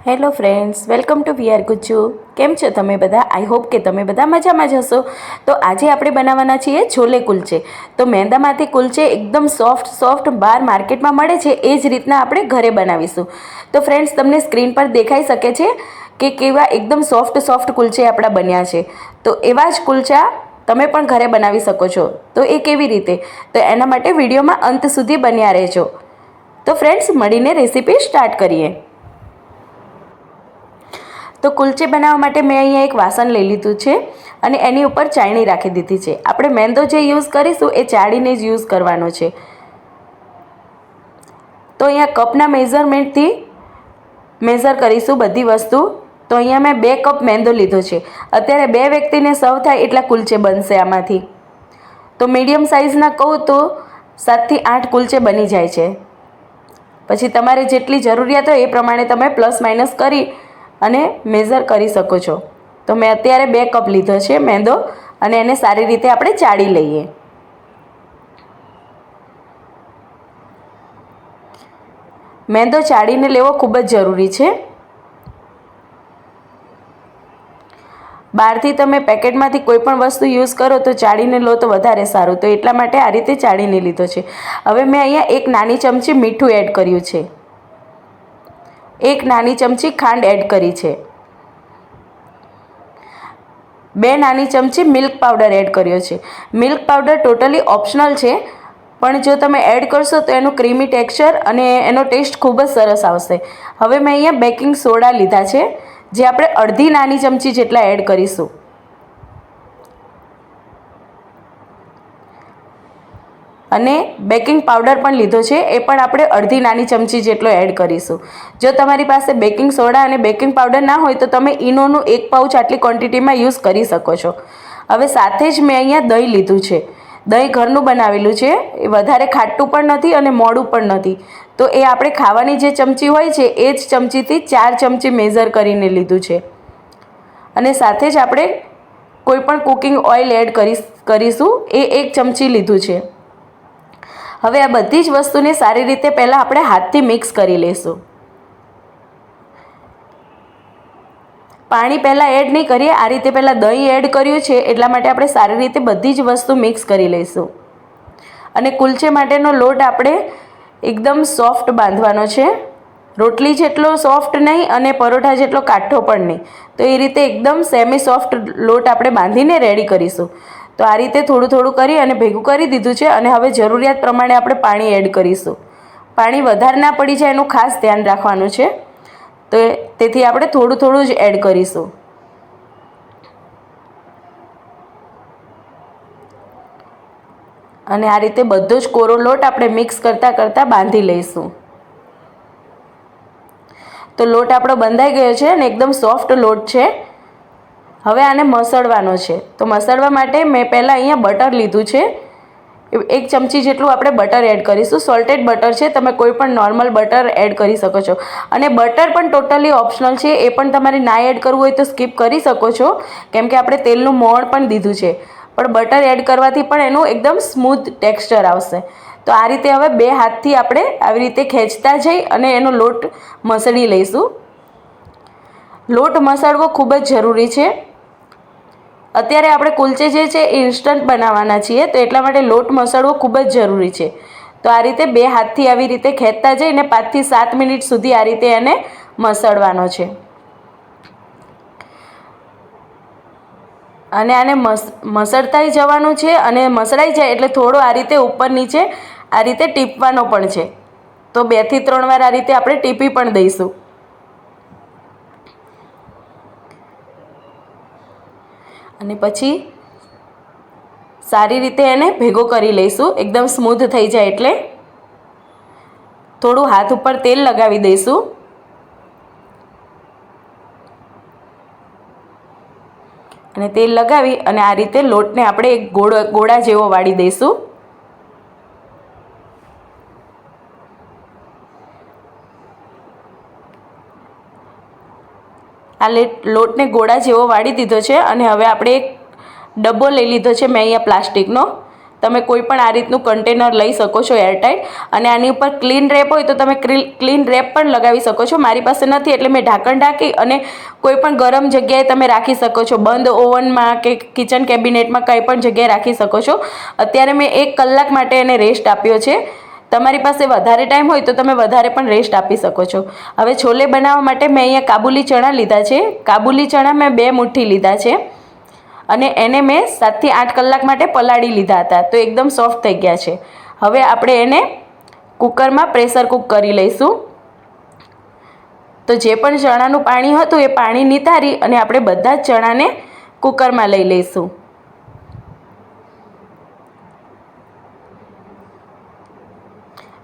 Hello friends, welcome to VR Gujju. કેમ છો તમે બધા? આઈ હોપ કે તમે બધા મજામાં જ હશો. તો આજે આપણે બનાવવાના છીએ છોલે કુલચે. તો મેંદામાંથી કુલચે એકદમ સોફ્ટ બહાર માર્કેટમાં મળે છે એ જ રીતના આપણે ઘરે બનાવીશું. તો ફ્રેન્ડ્સ, તમને સ્ક્રીન પર દેખાઈ શકે છે કે કેવા એકદમ સોફ્ટ કુલચે આપણા બન્યા છે. તો એવા જ કુલચા તમે પણ ઘરે બનાવી શકો છો. તો એ કેવી રીતે? તો એના માટે વિડીયોમાં અંત સુધી બન્યા રહેજો. તો ફ્રેન્ડ્સ, મળીને રેસીપી સ્ટાર્ટ કરીએ. તો કુલચે બનાવવા માટે મેં અહીંયા એક વાસણ લઈ લીધું છે અને એની ઉપર ચાળણી રાખી દીધી છે. આપણે મેંદો જે યુઝ કરીશું એ ચાળીને જ યુઝ કરવાનો છે. તો અહીંયા કપના મેઝરમેન્ટથી મેઝર કરીશું બધી વસ્તુ. તો અહીંયા મેં 2 કપ મેંદો લીધો છે. અત્યારે 2 વ્યક્તિને સર્વ થાય એટલા કુલચે બનશે આમાંથી. તો મીડિયમ સાઇઝના કહું તો 7થી 8 કુલચે બની જાય છે. પછી તમારે જેટલી જરૂરિયાત હોય એ પ્રમાણે તમે પ્લસ માઇનસ કરી અને મેઝર કરી શકો છો. તો મેં અત્યારે 2 કપ લીધો છે મેંદો અને એને સારી રીતે આપણે ચાળી લઈએ. મેંદો ચાળીને લેવો ખૂબ જ જરૂરી છે. બહારથી તમે પેકેટમાંથી કોઈ પણ વસ્તુ યુઝ કરો તો ચાળીને લો તો વધારે સારું. તો એટલા માટે આ રીતે ચાળીને લીધો છે. હવે મેં અહીંયા 1 નાની ચમચી મીઠું એડ કર્યું છે. 1 નાની ચમચી ખાંડ એડ કરી છે. 2 નાની ચમચી મિલ્ક પાવડર એડ કર્યો છે. મિલ્ક પાવડર ટોટલી ઓપ્શનલ છે, પણ જો તમે એડ કરશો તો એનું ક્રીમી ટેક્સચર અને એનો ટેસ્ટ ખૂબ જ સરસ આવશે. હવે મેં અહીંયા બેકિંગ સોડા લીધા છે, જે આપણે અડધી નાની ચમચી જેટલા એડ કરીશું. અને બેકિંગ પાવડર પણ લીધો છે, એ પણ આપણે અડધી નાની ચમચી જેટલો એડ કરીશું. જો તમારી પાસે બેકિંગ સોડા અને બેકિંગ પાવડર ના હોય તો તમે ઈનોનું 1 પાઉચ આટલી ક્વોન્ટિટીમાં યુઝ કરી શકો છો. હવે સાથે જ મેં અહીંયા દહીં લીધું છે. દહીં ઘરનું બનાવેલું છે. એ વધારે ખાટું પણ નથી અને મોડું પણ નથી. તો એ આપણે ખાવાની જે ચમચી હોય છે એ જ ચમચીથી 4 ચમચી મેઝર કરીને લીધું છે. અને સાથે જ આપણે કોઈ પણ કુકિંગ ઓઇલ એડ કરીશું, એ 1 ચમચી લીધું છે. હવે આ બધી જ વસ્તુને સારી રીતે પહેલાં આપણે હાથથી મિક્સ કરી લઈશું. પાણી પહેલાં એડ નહીં કરીએ, આ રીતે પહેલાં દહીં એડ કર્યું છે એટલા માટે આપણે સારી રીતે બધી જ વસ્તુ મિક્સ કરી લઈશું. અને કુલચે માટેનો લોટ આપણે એકદમ સોફ્ટ બાંધવાનો છે. રોટલી જેટલો સોફ્ટ નહીં અને પરોઠા જેટલો કાઠો પણ નહીં. તો એ રીતે એકદમ સેમી સોફ્ટ લોટ આપણે બાંધીને રેડી કરીશું. તો આ રીતે થોડું કરી અને ભેગું કરી દીધું છે. અને હવે જરૂરિયાત પ્રમાણે આપણે પાણી એડ કરીશું. પાણી વધારે ના પડી જાય એનું ખાસ ધ્યાન રાખવાનું છે. તો તેથી આપણે થોડું જ એડ કરીશું. અને આ રીતે બધો જ કોરો લોટ આપણે મિક્સ કરતાં બાંધી લઈશું. તો લોટ આપણો બંધાઈ ગયો છે અને એકદમ સોફ્ટ લોટ છે. હવે આને મસળવાનો છે. તો મસળવા માટે મેં પહેલાં અહીંયા બટર લીધું છે. 1 ચમચી જેટલું આપણે બટર એડ કરીશું. સોલ્ટેડ બટર છે, તમે કોઈ પણ નોર્મલ બટર એડ કરી શકો છો. અને બટર પણ ટોટલી ઓપ્શનલ છે, એ પણ તમારે ના એડ કરવું હોય તો સ્કીપ કરી શકો છો, કેમ કે આપણે તેલનું મોણ પણ દીધું છે. પણ બટર એડ કરવાથી પણ એનું એકદમ સ્મૂથ ટેક્સચર આવશે. તો આ રીતે હવે 2 હાથથી આપણે આવી રીતે ખેંચતા જઈ અને એનો લોટ મસળી લઈશું. લોટ મસળવો ખૂબ જ જરૂરી છે. અત્યારે આપણે કુલચે જે છે એ ઇન્સ્ટન્ટ બનાવવાના છીએ, તો એટલા માટે લોટ મસળવો ખૂબ જ જરૂરી છે. તો આ રીતે 2 હાથથી આવી રીતે ખેંચતા જઈને 5 થી 7 મિનિટ સુધી આ રીતે એને મસળવાનો છે. અને આને મસળતાય જવાનું છે. અને મસળાઈ જાય એટલે થોડો આ રીતે ઉપર નીચે આ રીતે ટીપવાનો પણ છે. તો 2 થી 3 વાર આ રીતે આપણે ટીપી પણ દઈશું. અને પછી સારી રીતે એને ભેગો કરી લઈશું. એકદમ સ્મૂથ થઈ જાય એટલે થોડું હાથ ઉપર તેલ લગાવી દઈશું. અને તેલ લગાવી અને આ રીતે લોટને આપણે એક ગોળા જેવો વાળી દઈશું. આ લોટને ગોળા જેવો વાળી દીધો છે. અને હવે આપણે એક ડબ્બો લઈ લીધો છે મેં અહીંયા પ્લાસ્ટિકનો. તમે કોઈ પણ આ રીતનું કન્ટેનર લઈ શકો છો એરટાઇટ, અને આની ઉપર ક્લીન રેપ હોય તો તમે ક્લીન રેપ પણ લગાવી શકો છો. મારી પાસે નથી એટલે મેં ઢાંકણ ઢાંકી અને કોઈ પણ ગરમ જગ્યાએ તમે રાખી શકો છો, બંધ ઓવનમાં કે કિચન કેબિનેટમાં કંઈ પણ જગ્યાએ રાખી શકો છો. અત્યારે મેં 1 કલાક માટે એને રેસ્ટ આપ્યો છે. તમારી પાસે વધારે ટાઈમ હોય તો તમે વધારે પણ રેસ્ટ આપી શકો છો. હવે છોલે બનાવવા માટે મેં અહીંયા કાબુલી ચણા લીધા છે. કાબુલી ચણા મેં 2 મુઠ્ઠી લીધા છે અને એને મેં 7 થી 8 કલાક માટે પલાળી લીધા હતા, તો એકદમ સોફ્ટ થઈ ગયા છે. હવે આપણે એને કુકરમાં પ્રેશર કૂક કરી લઈશું. તો જે પણ ચણાનું પાણી હતું એ પાણી નિતારી અને આપણે બધા જ ચણાને કુકરમાં લઈ લઈશું.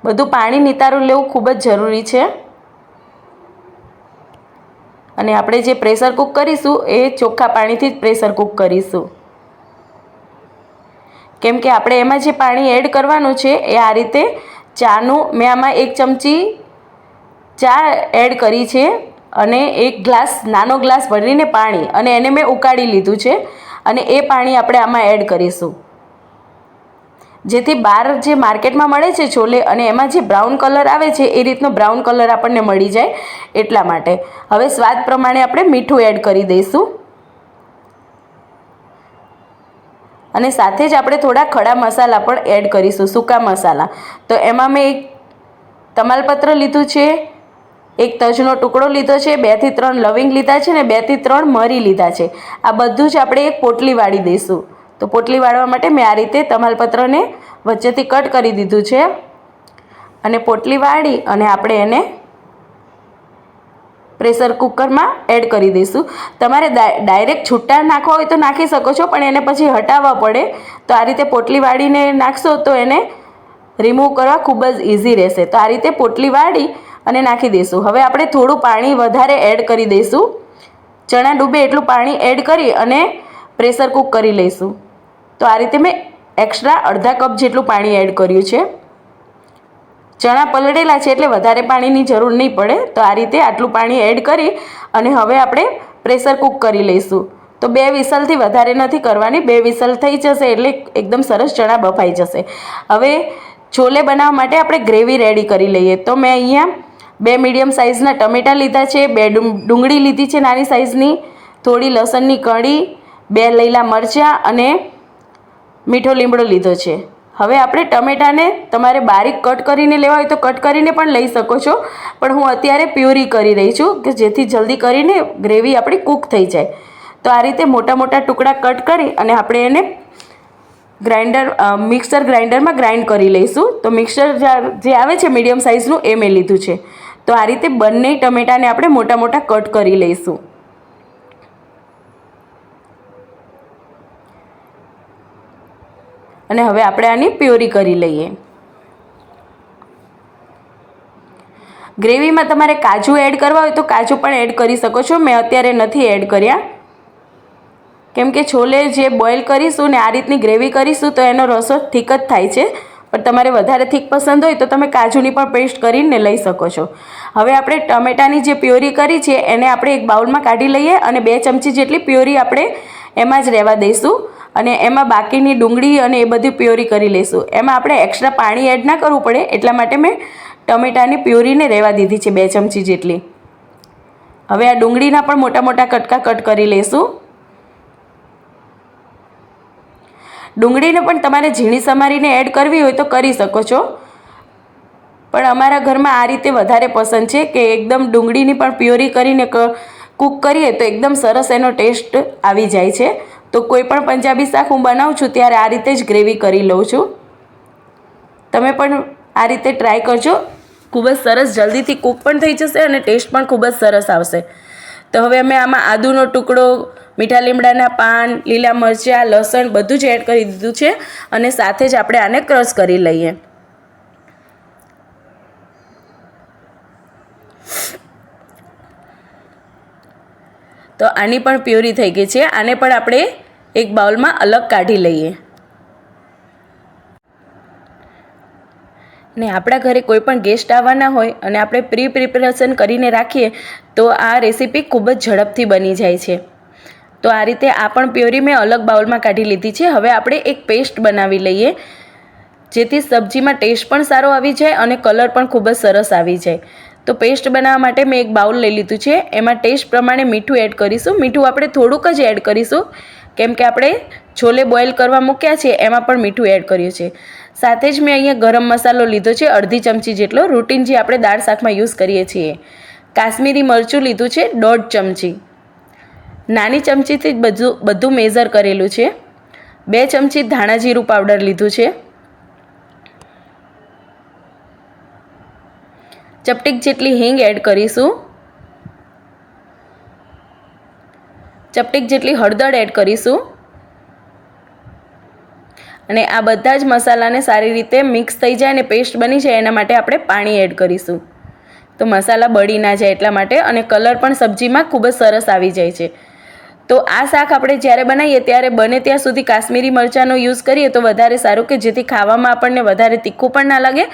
બધું પાણી નિતારું લેવું ખૂબ જ જરૂરી છે. અને આપણે જે પ્રેશર કૂક કરીશું એ ચોખ્ખા પાણીથી જ પ્રેશર કૂક કરીશું, કેમ કે આપણે એમાં જે પાણી એડ કરવાનું છે એ આ રીતે ચાનું, મેં આમાં 1 ચમચી ચા એડ કરી છે અને 1 ગ્લાસ, નાનો ગ્લાસ ભરીને પાણી, અને એને મેં ઉકાળી લીધું છે અને એ પાણી આપણે આમાં એડ કરીશું, જેથી બહાર જે માર્કેટમાં મળે છે છોલે અને એમાં જે બ્રાઉન કલર આવે છે એ રીતનો બ્રાઉન કલર આપણને મળી જાય એટલા માટે. હવે સ્વાદ પ્રમાણે આપણે મીઠું એડ કરી દઈશું અને સાથે જ આપણે થોડા ખડા મસાલા પણ એડ કરીશું, સૂકા મસાલા. તો એમાં મેં 1 તમાલપત્ર લીધું છે, 1 તજનો ટુકડો લીધો છે, 2 થી 3 લવિંગ લીધા છે ને 2 થી 3 મરી લીધા છે. આ બધું જ આપણે એક પોટલી વાળી દઈશું. તો પોટલી વાળવા માટે મેં આ રીતે તમાલપત્રને વચ્ચેથી કટ કરી દીધું છે અને પોટલી વાળી અને આપણે એને પ્રેશર કુકરમાં એડ કરી દઈશું. તમારે ડાયરેક્ટ છૂટા નાખવા હોય તો નાખી શકો છો, પણ એને પછી હટાવવા પડે. તો આ રીતે પોટલી વાળીને નાખશો તો એને રિમૂવ કરવા ખૂબ જ ઇઝી રહેશે. તો આ રીતે પોટલી વાળી અને નાખી દઈશું. હવે આપણે થોડું પાણી વધારે એડ કરી દઈશું. ચણા ડૂબે એટલું પાણી એડ કરી અને પ્રેશર કૂક કરી લઈશું. તો આ રીતે મેં એક્સ્ટ્રા અડધા કપ જેટલું પાણી એડ કર્યું છે. ચણા પલળેલા છે એટલે વધારે પાણીની જરૂર નહીં પડે. તો આ રીતે આટલું પાણી એડ કરી અને હવે આપણે પ્રેશર કૂક કરી લઈશું. તો 2 વિસલથી વધારે નથી કરવાની, 2 વિસલ થઈ જશે એટલે એકદમ સરસ ચણા બફાઈ જશે. હવે છોલે બનાવવા માટે આપણે ગ્રેવી રેડી કરી લઈએ. તો મેં અહીંયા 2 મીડિયમ સાઇઝના ટમેટાં લીધા છે, 2 ડુંગળી લીધી છે નાની સાઇઝની, થોડી લસણની કળી, 2 લીલા મરચાં અને મીઠો લીમડો લીધો છે. હવે આપણે ટમેટાને તમારે બારીક કટ કરીને લેવા હોય તો કટ કરીને પણ લઈ શકો છો, પણ હું અત્યારે પ્યુરી કરી રહી છું કે જેથી જલ્દી કરીને ગ્રેવી આપણી કૂક થઈ જાય. તો આ રીતે મોટા મોટા ટુકડા કટ કરી અને આપણે એને મિક્સર ગ્રાઇન્ડરમાં ગ્રાઇન્ડ કરી લઈશું. તો મિક્સર જે આવે છે મીડિયમ સાઇઝનું એ મેં લીધું છે. તો આ રીતે બંને ટમેટાને આપણે મોટા મોટા કટ કરી લઈશું. અને હવે આપણે આની પ્યુરી કરી લઈએ. ગ્રેવીમાં તમારે કાજુ એડ કરવા હોય તો કાજુ પણ એડ કરી શકો છો. મેં અત્યારે નથી એડ કર્યા, કેમ કે છોલે જે બોઇલ કરીશું ને આ રીતની ગ્રેવી કરીશું તો એનો રસો થીક જ થાય છે. પણ તમારે વધારે થીક પસંદ હોય તો તમે કાજુની પણ પેસ્ટ કરીને લઈ શકો છો. હવે આપણે ટમેટાની જે પ્યુરી કરી છે એને આપણે એક બાઉલમાં કાઢી લઈએ અને 2 ચમચી જેટલી પ્યુરી આપણે એમાં જ રહેવા દઈશું અને એમાં બાકીની ડુંગળી અને એ બધી પ્યુરી કરી લઈશું. એમાં આપણે એક્સ્ટ્રા પાણી એડ ના કરવું પડે એટલા માટે મેં ટમેટાની પ્યુરીને રહેવા દીધી છે 2 ચમચી જેટલી. હવે આ ડુંગળીના પણ મોટા મોટા કટકા કટ કરી લઈશું. ડુંગળીને પણ તમારે ઝીણી સમારીને એડ કરવી હોય તો કરી શકો છો, પણ અમારા ઘરમાં આ રીતે વધારે પસંદ છે કે એકદમ ડુંગળીની પણ પ્યુરી કરીને કૂક કરીએ તો એકદમ સરસ એનો ટેસ્ટ આવી જાય છે. તો કોઈ પણ પંજાબી શાક હું બનાવું છું ત્યારે આ રીતે જ ગ્રેવી કરી લઉં છું. તમે પણ આ રીતે ટ્રાય કરજો, ખૂબ જ સરસ જલ્દીથી કૂક પણ થઈ જશે અને ટેસ્ટ પણ ખૂબ જ સરસ આવશે. તો હવે અમે આમાં આદુનો ટુકડો, મીઠા લીમડાના પાન, લીલા મરચાં, લસણ બધું જ એડ કરી દીધું છે અને સાથે જ આપણે આને ક્રશ કરી લઈએ. તો આની પણ પ્યુરી થઈ ગઈ છે. આને પણ આપણે એક બાઉલમાં અલગ કાઢી લઈએ. ને આપણા ઘરે કોઈ પણ ગેસ્ટ આવવાના હોય અને આપણે પ્રિપરેશન કરીને રાખીએ તો આ રેસીપી ખૂબ જ ઝડપથી બની જાય છે. તો આ રીતે આ પણ પ્યોરી મેં અલગ બાઉલમાં કાઢી લીધી છે. હવે આપણે એક પેસ્ટ બનાવી લઈએ, જેથી સબ્જીમાં ટેસ્ટ પણ સારો આવી જાય અને કલર પણ ખૂબ જ સરસ આવી જાય. તો પેસ્ટ બનાવવા માટે મેં એક બાઉલ લઈ લીધું છે. એમાં ટેસ્ટ પ્રમાણે મીઠું એડ કરીશું. મીઠું આપણે થોડુંક જ એડ કરીશું, કેમ કે આપણે છોલે બોઇલ કરવા મૂક્યા છે એમાં પણ મીઠું એડ કર્યું છે. સાથે જ મેં અહીંયા ગરમ મસાલો લીધો છે, અડધી ચમચી જેટલો, રૂટીન જે આપણે દાળ શાકમાં યુઝ કરીએ છીએ. કાશ્મીરી મરચું લીધું છે 1.5 ચમચી, નાની ચમચીથી જ બધું મેઝર કરેલું છે. 2 ચમચી ધાણા જીરું પાવડર લીધું છે. ચપટીક જેટલી હિંગ એડ કરીશું. ચપટીક જેટલી હળદર એડ કરીશું. અને આ બધા જ મસાલાને સારી રીતે મિક્સ થઈ જાય અને પેસ્ટ બની જાય એના માટે આપણે પાણી એડ કરીશું. તો મસાલા બળી ના જાય એટલા માટે, અને કલર પણ સબ્જીમાં ખૂબ જ સરસ આવી જાય છે. તો આ શાક આપણે જ્યારે બનાવીએ ત્યારે બને ત્યાં સુધી કાશ્મીરી મરચાંનો યુઝ કરીએ તો વધારે સારું, કે જેથી ખાવામાં આપણને વધારે તીખું પણ ના લાગે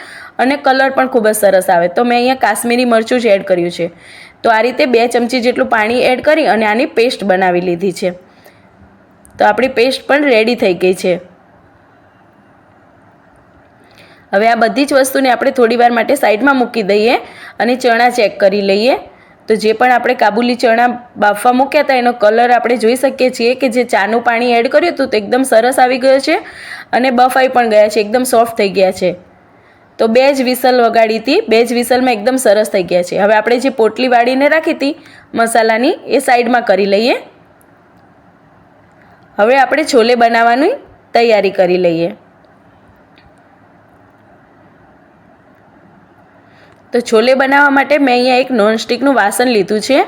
અને કલર પણ ખૂબ જ સરસ આવે. તો મેં અહીંયા કાશ્મીરી મરચું જ એડ કર્યું છે. તો આ રીતે 2 ચમચી જેટલું પાણી એડ કરી અને આની પેસ્ટ બનાવી લીધી છે. તો આપણી પેસ્ટ પણ રેડી થઈ ગઈ છે. હવે આ બધી જ વસ્તુને આપણે થોડી વાર માટે સાઈડમાં મૂકી દઈએ અને ચણા ચેક કરી લઈએ. તો જે પણ આપણે કાબુલી ચણા બાફવા મૂક્યા હતા એનો કલર આપણે જોઈ શકીએ છીએ કે જે ચાનું પાણી એડ કર્યું હતું તો એકદમ સરસ આવી ગયો છે અને બફાઈ પણ ગયા છે, એકદમ સોફ્ટ થઈ ગયા છે. તો 2 જ વિસલ વગાડી હતી, 2 જ વિસલમાં એકદમ સરસ થઈ ગયા છે. હવે આપણે જે પોટલી વાળીને રાખી હતી મસાલાની એ સાઈડમાં કરી લઈએ. હવે આપણે છોલે બનાવવાની તૈયારી કરી લઈએ. તો છોલે બનાવવા માટે મેં અહીંયા એક નોનસ્ટિકનું વાસણ લીધું છે.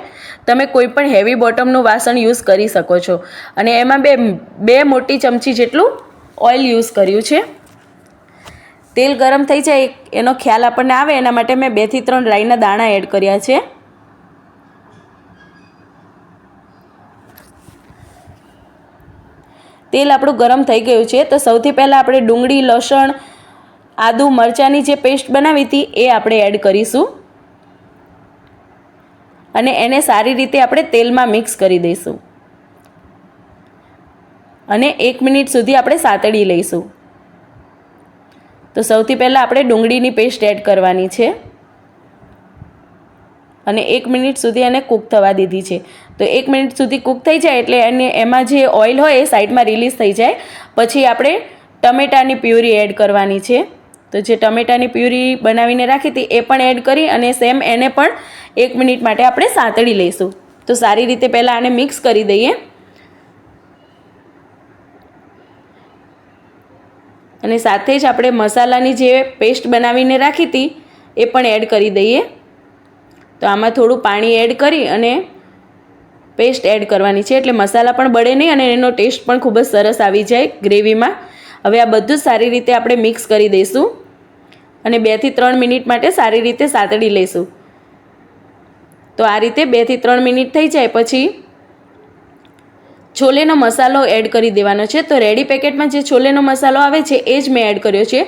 તમે કોઈ પણ હેવી બોટમનું વાસણ યુઝ કરી શકો છો. અને એમાં બે મોટી ચમચી જેટલું ઓઇલ યુઝ કર્યું છે. તેલ ગરમ થઈ જાય એનો ખ્યાલ આપણને આવે એના માટે મેં 2 થી 3 રાઈના દાણા એડ કર્યા છે. તેલ આપણું ગરમ થઈ ગયું છે તો સૌથી પહેલાં આપણે ડુંગળી, લસણ, આદુ, મરચાંની જે પેસ્ટ બનાવી હતી એ આપણે એડ કરીશું અને એને સારી રીતે આપણે તેલમાં મિક્સ કરી દઈશું અને 1 મિનિટ સુધી આપણે સાતળી લઈશું. તો સૌથી પહેલાં આપણે ડુંગળીની પેસ્ટ એડ કરવાની છે અને 1 મિનિટ સુધી એને કૂક થવા દીધી છે. તો 1 મિનિટ સુધી કૂક થઈ જાય એટલે એમાં જે ઓઇલ હોય એ સાઈડમાં રિલીઝ થઈ જાય. પછી આપણે ટમેટાની પ્યુરી એડ કરવાની છે. તો જે ટમેટાની પ્યુરી બનાવીને રાખી હતી એ પણ એડ કરી અને સેમ એને પણ 1 મિનિટ માટે આપણે સાતળી લઈશું. તો સારી રીતે પહેલાં આને મિક્સ કરી દઈએ અને સાથે જ આપણે મસાલાની જે પેસ્ટ બનાવીને રાખી હતી એ પણ એડ કરી દઈએ. તો આમાં થોડું પાણી એડ કરી અને પેસ્ટ એડ કરવાની છે એટલે મસાલા પણ બળે નહીં અને એનો ટેસ્ટ પણ ખૂબ જ સરસ આવી જાય ગ્રેવીમાં. હવે આ બધું સારી રીતે આપણે મિક્સ કરી દઈશું અને 2 થી 3 મિનિટ માટે સારી રીતે સાતળી લઈશું. તો આ રીતે 2 થી 3 મિનિટ થઈ જાય પછી છોલેનો મસાલો એડ કરી દેવાનો છે. તો રેડી પેકેટમાં જે છોલેનો મસાલો આવે છે એ જ મેં એડ કર્યો છે.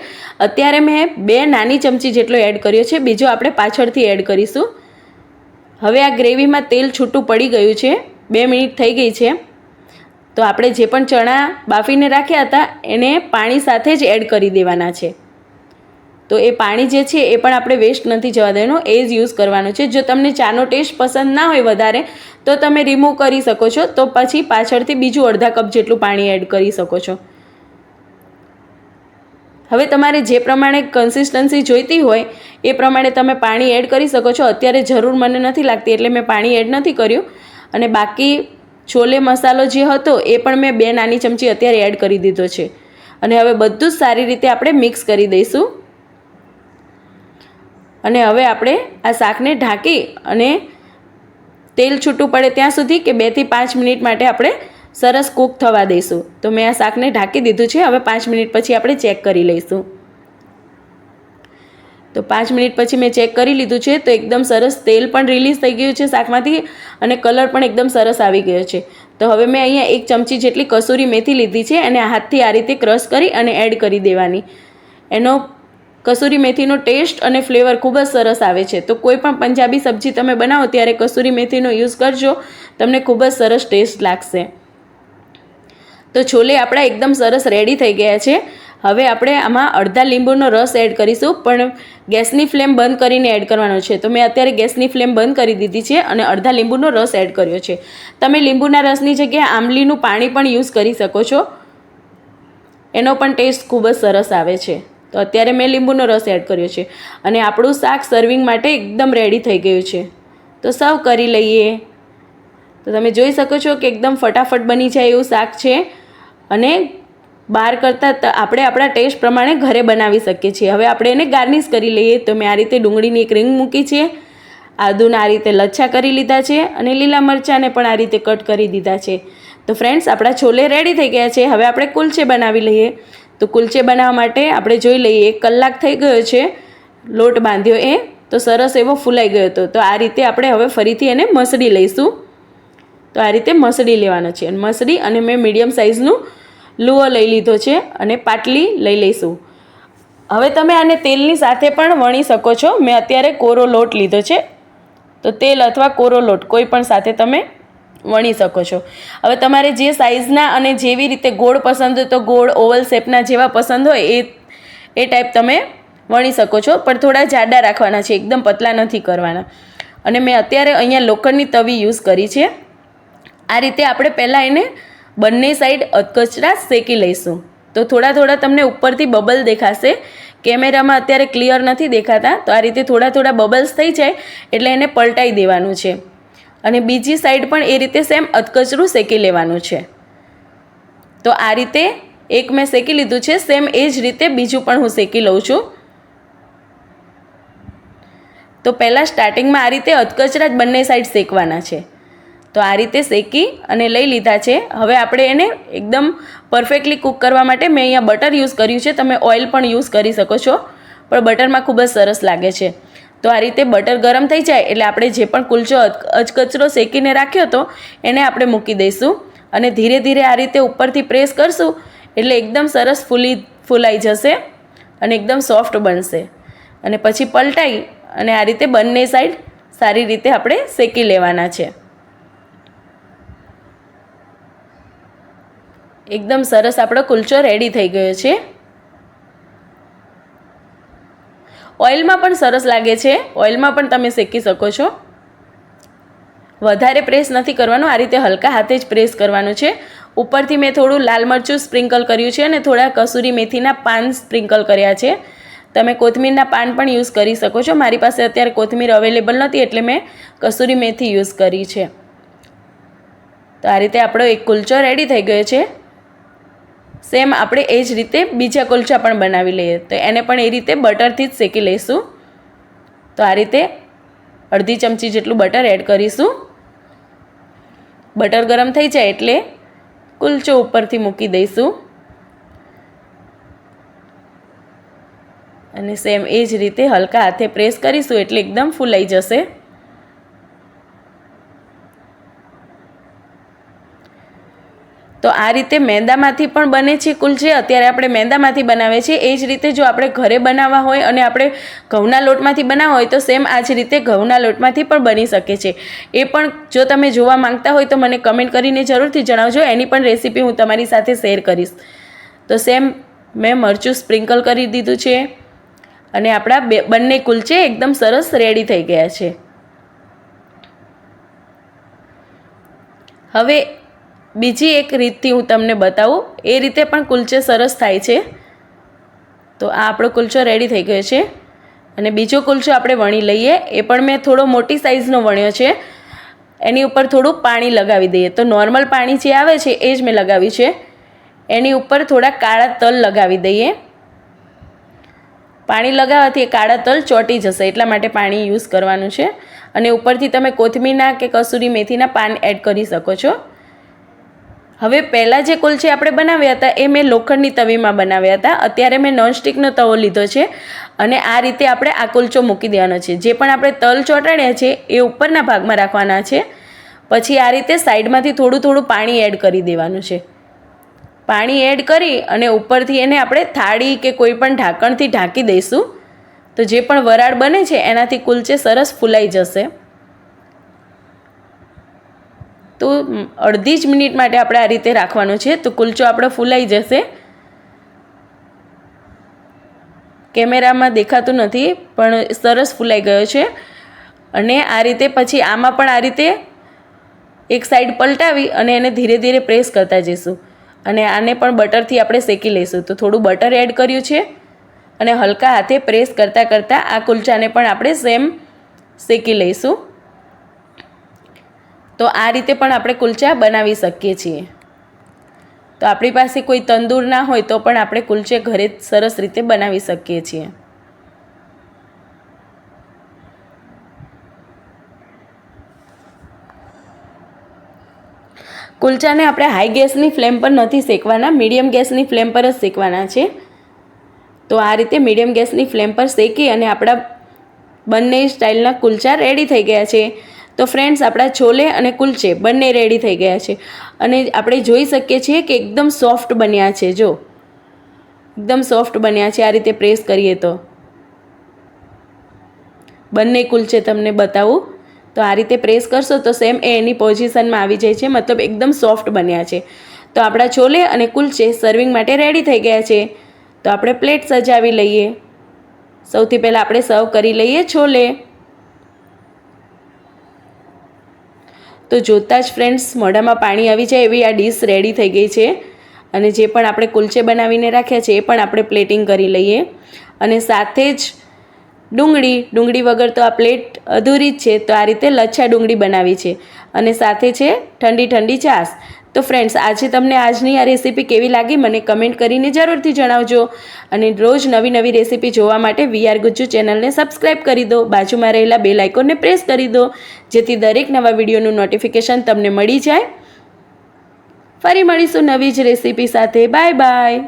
અત્યારે મેં 2 નાની ચમચી જેટલો એડ કર્યો છે, બીજો આપણે પાછળથી એડ કરીશું. હવે આ ગ્રેવીમાં તેલ છૂટું પડી ગયું છે, 2 મિનિટ થઈ ગઈ છે. તો આપણે જે પણ ચણા બાફીને રાખ્યા હતા એને પાણી સાથે જ એડ કરી દેવાના છે. તો એ પાણી જે છે એ પણ આપણે વેસ્ટ નથી જવા દેવાનું, એ જ યુઝ કરવાનું છે. જો તમને ચાનો ટેસ્ટ પસંદ ના હોય વધારે તો તમે રિમૂવ કરી શકો છો, તો પછી પાછળથી બીજું અડધા કપ જેટલું પાણી એડ કરી શકો છો. હવે તમારે જે પ્રમાણે કન્સિસ્ટન્સી જોઈતી હોય એ પ્રમાણે તમે પાણી એડ કરી શકો છો. અત્યારે જરૂર મને નથી લાગતી એટલે મેં પાણી એડ નથી કર્યું. અને બાકી છોલે મસાલો જે હતો એ પણ મેં 2 નાની ચમચી અત્યારે એડ કરી દીધો છે. અને હવે બધું જ સારી રીતે આપણે મિક્સ કરી દઈશું. અને હવે આપણે આ શાકને ઢાંકી અને તેલ છૂટું પડે ત્યાં સુધી કે 2 થી 5 મિનિટ માટે આપણે સરસ કૂક થવા દઈશું. તો મેં આ શાકને ઢાંકી દીધું છે. હવે 5 મિનિટ પછી આપણે ચેક કરી લઈશું. તો 5 મિનિટ પછી મેં ચેક કરી લીધું છે તો એકદમ સરસ તેલ પણ રિલીઝ થઈ ગયું છે શાકમાંથી અને કલર પણ એકદમ સરસ આવી ગયો છે. તો હવે મેં અહીંયા 1 ચમચી જેટલી કસૂરી મેથી લીધી છે અને હાથથી આ રીતે ક્રશ કરી અને એડ કરી દેવાની. એનો કસૂરી મેથીનો ટેસ્ટ અને ફ્લેવર ખૂબ જ સરસ આવે છે. તો કોઈ પણ પંજાબી સબ્જી તમે બનાવો ત્યારે કસૂરી મેથીનો યુઝ કરજો તમને ખૂબ જ સરસ ટેસ્ટ લાગશે. તો છોલે આપણા એકદમ સરસ રેડી થઈ ગયા છે. હવે આપણે આમાં અડધા લીંબુનો રસ એડ કરીશું, પણ ગેસની ફ્લેમ બંધ કરીને એડ કરવાનો છે. તો મેં અત્યારે ગેસની ફ્લેમ બંધ કરી દીધી છે અને અડધા લીંબુનો રસ એડ કર્યો છે. તમે લીંબુના રસની જગ્યાએ આંબલીનું પાણી પણ યુઝ કરી શકો છો, એનો પણ ટેસ્ટ ખૂબ જ સરસ આવે છે. તો અત્યારે મેં લીંબુનો રસ એડ કર્યો છે અને આપણું શાક સર્વિંગ માટે એકદમ રેડી થઈ ગયું છે. તો સર્વ કરી લઈએ. તો તમે જોઈ શકો છો કે એકદમ ફટાફટ બની જાય એવું શાક છે અને બહાર કરતાં આપણે આપણા ટેસ્ટ પ્રમાણે ઘરે બનાવી શકીએ છીએ. હવે આપણે એને ગાર્નિશ કરી લઈએ. તો મેં આ રીતે ડુંગળીની એક રીંગ મૂકી છે, આદુના આ રીતે લચ્છા કરી લીધા છે અને લીલા મરચાંને પણ આ રીતે કટ કરી દીધા છે. તો ફ્રેન્ડ્સ, આપણા છોલે રેડી થઈ ગયા છે. હવે આપણે કુલચે બનાવી લઈએ. તો કુલચે બનાવવા માટે આપણે જોઈ લઈએ 1 કલાક થઈ ગયો છે લોટ બાંધ્યો એ, તો સરસ એવો ફૂલાઈ ગયો હતો. તો આ રીતે આપણે હવે ફરીથી એને મસળી લઈશું. તો આ રીતે મસળી લેવાનો છે અને મસળી અને મેં મીડિયમ સાઇઝનું લુઓ લઈ લીધો છે અને પાટલી લઈ લઈશું. હવે તમે આને તેલની સાથે પણ વણી શકો છો. મેં અત્યારે કોરો લોટ લીધો છે, તો તેલ અથવા કોરો લોટ કોઈ પણ સાથે તમે વણી શકો છો. હવે તમારે જે સાઇઝના અને જેવી રીતે ગોળ પસંદ હોય તો ગોળ, ઓવલ શેપના જેવા પસંદ હોય એ ટાઈપ તમે વણી શકો છો, પણ થોડા જાડા રાખવાના છે, એકદમ પતલા નથી કરવાના. અને મેં અત્યારે અહીંયા લોખંડની તવી યુઝ કરી છે. આ રીતે આપણે પહેલાં એને બંને સાઈડ અધકચરા શેકી લઈશું. તો થોડા થોડા તમને ઉપરથી બબલ દેખાશે. કેમેરામાં અત્યારે ક્લિયર નથી દેખાતા. તો આ રીતે થોડા થોડા બબલ્સ થઈ જાય એટલે એને પલટાઈ દેવાનું છે અને બીજી સાઈડ પણ એ રીતે સેમ અધકચરું શેકી લેવાનું છે. તો આ રીતે એક મેં શેકી લીધું છે, સેમ એ જ રીતે બીજું પણ હું શેકી લઉં છું. તો પહેલાં સ્ટાર્ટિંગમાં આ રીતે અધકચરા જ બંને સાઈડ શેકવાના છે. તો આ રીતે શેકી અને લઈ લીધા છે. હવે આપણે એને એકદમ પરફેક્ટલી કૂક કરવા માટે મેં અહીંયા બટર યુઝ કર્યું છે. તમે ઓઇલ પણ યુઝ કરી શકો છો, પણ બટરમાં ખૂબ જ સરસ લાગે છે. તો આ રીતે બટર ગરમ થઈ જાય એટલે આપણે જે પણ કુલચો અધકચરો શેકીને રાખ્યો હતો એને આપણે મૂકી દઈશું અને ધીરે ધીરે આ રીતે ઉપરથી પ્રેસ કરશું એટલે એકદમ સરસ ફૂલાઈ જશે અને એકદમ સોફ્ટ બનશે. અને પછી પલટાઈ અને આ રીતે બંને સાઈડ સારી રીતે આપણે શેકી લેવાના છે. એકદમ સરસ આપણો કુલચો રેડી થઈ ગયો છે. ઓઇલમાં પણ સરસ લાગે છે, ઓઇલમાં પણ તમે શેકી શકો છો. વધારે પ્રેસ નથી કરવાનું, આ રીતે હલકા હાથે જ પ્રેસ કરવાનું છે. ઉપરથી મેં થોડું લાલ મરચું સ્પ્રિંકલ કર્યું છે અને થોડા કસૂરી મેથીના પાન સ્પ્રિંકલ કર્યા છે. તમે કોથમીરના પાન પણ યુઝ કરી શકો છો. મારી પાસે અત્યારે કોથમીર અવેલેબલ નથી એટલે મેં કસૂરી મેથી યુઝ કરી છે. તો આ રીતે આપણો એક કુલચો રેડી થઈ ગયો છે. સેમ આપણે એ જ રીતે બીજા કુલચા પણ બનાવી લઈએ. તો એને પણ એ રીતે બટરથી જ શેકી લઈશું. તો આ રીતે અડધી ચમચી જેટલું બટર એડ કરીશું. બટર ગરમ થઈ જાય એટલે કુલચો ઉપરથી મૂકી દઈશું અને સેમ એ જ રીતે હલકા હાથે પ્રેસ કરીશું એટલે એકદમ ફૂલાઈ જશે. તો આ રીતે મેંદામાંથી પણ બને છે કુલચે. અત્યારે આપણે મેંદામાંથી બનાવીએ છીએ. એ જ રીતે જો આપણે ઘરે બનાવવા હોય અને આપણે ઘઉંના લોટમાંથી બનાવવા હોય તો સેમ આ જ રીતે ઘઉંના લોટમાંથી પણ બની શકે છે. એ પણ જો તમે જોવા માંગતા હોય તો મને કમેન્ટ કરીને જરૂરથી જણાવજો. એની પણ રેસીપી હું તમારી સાથે શેર કરીશ. તો સેમ મેં મરચું સ્પ્રિંકલ કરી દીધું છે અને આપણા બંને કુલચે એકદમ સરસ રેડી થઈ ગયા છે. હવે બીજી એક રીતથી હું તમને બતાવું, એ રીતે પણ કુલચે સરસ થાય છે. તો આ આપણો કુલચો રેડી થઈ ગયો છે અને બીજો કુલચો આપણે વણી લઈએ. એ પણ મેં થોડો મોટી સાઇઝનો વણ્યો છે. એની ઉપર થોડું પાણી લગાવી દઈએ. તો નોર્મલ પાણી જે આવે છે એ જ મેં લગાવ્યું છે. એની ઉપર થોડા કાળા તલ લગાવી દઈએ. પાણી લગાવવાથી એ કાળા તલ ચોંટી જશે એટલા માટે પાણી યુઝ કરવાનું છે. અને ઉપરથી તમે કોથમીરના કે કસૂરી મેથીના પાન એડ કરી શકો છો. હવે પહેલાં જે કુલચે આપણે બનાવ્યા હતા એ મેં લોખંડની તવીમાં બનાવ્યા હતા. અત્યારે મેં નોનસ્ટિકનો તવો લીધો છે અને આ રીતે આપણે આ કુલચો મૂકી દેવાનો છે. જે પણ આપણે તલ ચોંટાડ્યા છે એ ઉપરના ભાગમાં રાખવાના છે. પછી આ રીતે સાઈડમાંથી થોડું થોડું પાણી એડ કરી દેવાનું છે. પાણી એડ કરી અને ઉપરથી એને આપણે થાળી કે કોઈ પણ ઢાંકણથી ઢાંકી દઈશું. તો જે પણ વરાળ બને છે એનાથી કુલચે સરસ ફૂલાઈ જશે. તો અડધી જ મિનિટ માટે આપણે આ રીતે રાખવાનું છે, તો કુલચો આપણો ફૂલાઈ જશે. કેમેરામાં દેખાતું નથી પણ સરસ ફૂલાઈ ગયો છે. અને આ રીતે પછી આમાં પણ આ રીતે એક સાઈડ પલટાવી અને એને ધીરે ધીરે પ્રેસ કરતા જઈશું. અને આને પણ બટરથી આપણે શેકી લઈશું. તો થોડું બટર એડ કર્યું છે અને હલકા હાથે પ્રેસ કરતાં કરતાં આ કુલચાને પણ આપણે સેમ શેકી લઈશું. તો આ રીતે પણ આપણે કુલચા બનાવી શકીએ છીએ. તો આપણી પાસે કોઈ તંદૂર ના હોય તો પણ આપણે કુલચે ઘરે સરસ રીતે બનાવી શકીએ છીએ. કુલચાને આપણે હાઈ ગેસની ફ્લેમ પર નથી શેકવાના, મીડિયમ ગેસની ફ્લેમ પર જ શેકવાના છે. તો આ રીતે મીડિયમ ગેસની ફ્લેમ પર શેકી અને આપણા બંને સ્ટાઇલના કુલચા રેડી થઈ ગયા છે. તો ફ્રેન્ડ્સ, આપણા છોલે અને કુલચે બંને રેડી થઈ ગયા છે અને આપણે જોઈ શકીએ છીએ કે એકદમ સોફ્ટ બન્યા છે. જો એકદમ સોફ્ટ બન્યા છે. આ રીતે પ્રેસ કરીએ તો બંને કુલચે તમને બતાવું તો આ રીતે પ્રેસ કરશો તો સેમ એ એની પોઝિશનમાં આવી જાય છે, મતલબ એકદમ સોફ્ટ બન્યા છે. તો આપણા છોલે અને કુલચે સર્વિંગ માટે રેડી થઈ ગયા છે. તો આપણે પ્લેટ સજાવી લઈએ. સૌથી પહેલાં આપણે સર્વ કરી લઈએ છોલે. તો જોતાં જ ફ્રેન્ડ્સ મોઢામાં પાણી આવી જાય એવી આ ડીશ રેડી થઈ ગઈ છે. અને જે પણ આપણે કુલચે બનાવીને રાખ્યા છે એ પણ આપણે પ્લેટિંગ કરી લઈએ. અને સાથે જ ડુંગળી વગર તો આ પ્લેટ અધૂરી જ છે. તો આ રીતે લચ્છા ડુંગળી બનાવી છે અને સાથે છે ઠંડી ઠંડી છાશ. તો ફ્રેન્ડ્સ, આજે તમને આજની આ રેસીપી કેવી લાગી મને કમેન્ટ કરીને જરૂરથી જણાવજો. અને રોજ નવી નવી રેસીપી જોવા માટે VR ગુજ્જુ ચેનલને સબસ્ક્રાઈબ કરી દો. બાજુમાં રહેલા બેલ આઇકોનને પ્રેસ કરી દો જેથી દરેક નવા વિડીયોનું નોટિફિકેશન તમને મળી જાય. ફરી મળીશું નવી જ રેસીપી સાથે. Bye bye.